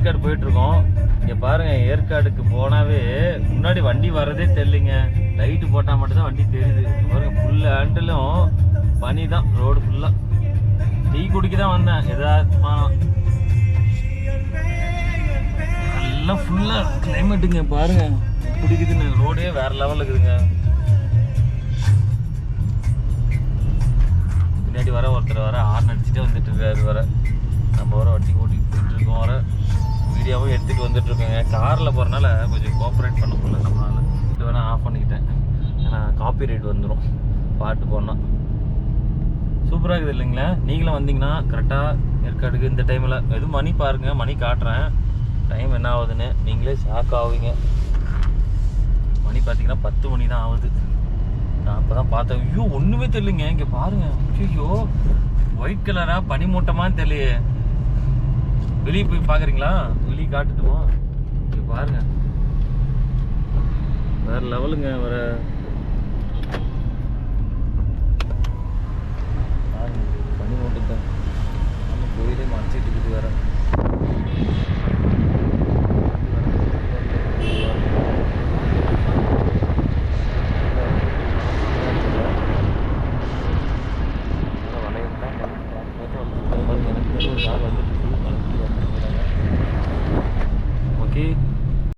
ஏற்காடு போயிட்டுருக்கோம். இங்கே பாருங்கள், ஏற்காடுக்கு போனாவே முன்னாடி வண்டி வர்றதே தெரியலைங்க. லைட்டு போட்டால் மட்டும்தான் வண்டி தெரியுது. பாருங்கள், ஃபுல் ஹேண்டிலும் பனி தான், ரோடு ஃபுல்லாக. டீ குடிக்க தான் வந்தேன், ஏதாவது எல்லாம் ஃபுல்லாக கிளைமேட்டுங்க. பாருங்கள் பிடிக்குதுன்னு, ரோடே வேறு லெவலில் இருக்குதுங்க. பின்னாடி வர ஒருத்தர் வர ஹார்ன் அடிச்சுட்டே வந்துட்டு இருக்காரு. வர நம்ம வர வண்டி ஓட்டிகிட்டு போயிட்டுருக்கோம். வர வீடியோவும் எடுத்துகிட்டு வந்துட்டுருக்கோங்க. காரில் போகிறனால கொஞ்சம் கோஆப்ரேட் பண்ண முடியல நம்மளால். இது வேணால் ஆஃப் பண்ணிக்கிட்டேன், ஏன்னா காப்பி ரைட் வந்துடும் பாட்டு போனால். சூப்பராக இருக்குது இல்லைங்களா? நீங்களும் வந்தீங்கன்னா கரெக்டாக ஏற்காடுக்கு இந்த டைமில் எதுவும் மணி பாருங்கள், மணி காட்டுறேன் டைம் என்ன ஆகுதுன்னு, நீங்களே ஷாக் ஆகுவீங்க. மணி பார்த்தீங்கன்னா 10 மணி தான் ஆகுது. நான் அப்போ தான் பார்த்தேன், ஐயோ ஒன்றுமே தெரியலைங்க. இங்கே பாருங்கள், ஐயோ ஒயிட் கலராக பனிமூட்டமான்னு தெரியலையே. வெளியே போய் பார்க்குறீங்களா? வெளியே காட்டுட்டுமா? இங்கே பாருங்கள், வேறு லெவலுங்க. வர